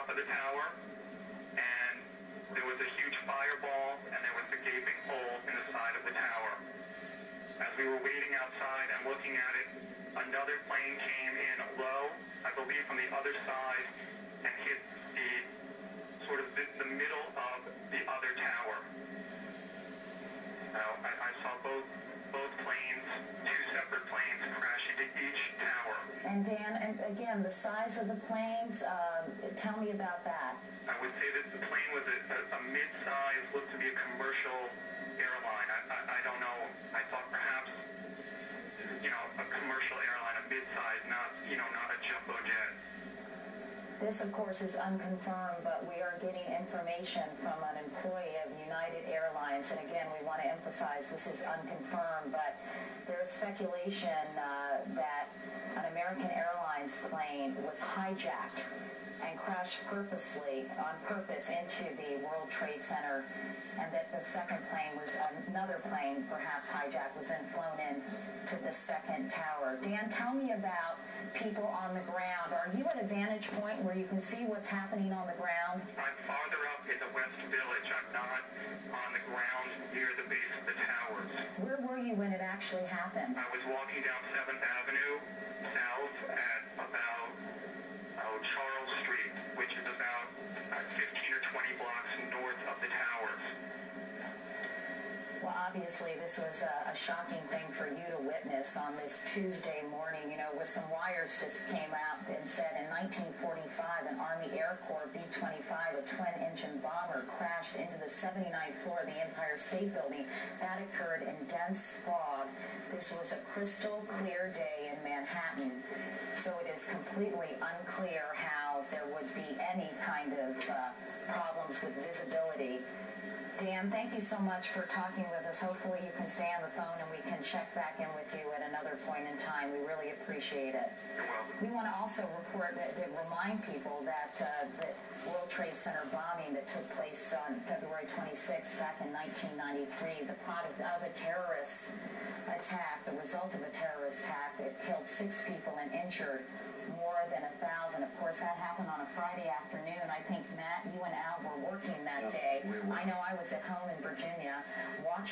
top of the tower, and there was a huge fireball, and there was a gaping hole in the side of the tower. As we were waiting outside and looking at it, another plane came in low, I believe from the other side, and hit the middle of the other tower. Now, I saw both planes, two separate planes, crash into each tower. And Dan, and again, the size of the planes, tell me about that. I would say that the plane was a mid-size, looked to be a commercial airline. I don't know. I thought perhaps, a commercial airline, a mid-size, not a jumbo jet. This, of course, is unconfirmed, but we are getting information from an employee of United Airlines. And again, we want to emphasize this is unconfirmed, but there is speculation that an American Airlines plane was hijacked and crashed on purpose into the World Trade Center, and that the second plane was another plane, perhaps hijacked, was then flown in to the second tower. Dan, tell me about people on the ground. Are you at a vantage point where you can see what's happening on the ground? I'm farther up in the West Village. I'm not on the ground near the base of the towers. Where were you when it actually happened? I was walking down 7th Avenue south at about Charles Street, which is about 15 or 20 blocks north of the towers. Well, obviously, this was a shocking thing for you to witness on this Tuesday morning, where some wires just came out and said in 1945, an Army Air Corps B-25, a twin-engine bomber, crashed into the 79th floor of the Empire State Building. That occurred in dense fog. This was a crystal clear day in Manhattan, so it is completely unclear how there would be any kind of problems with visibility. Dan, thank you so much for talking with us. Hopefully you can stay on the phone and we can check back in with you at another point in time. We really appreciate it. You're welcome. We want to also remind people that the World Trade Center bombing that took place on February 26th back in 1993, the product of a terrorist attack, the result of a terrorist attack that killed 6 people and injured more than 1,000. Of course, that happened on a Friday afternoon. I think, Matt, you and Al were working that day. I know I was at home in Virginia watching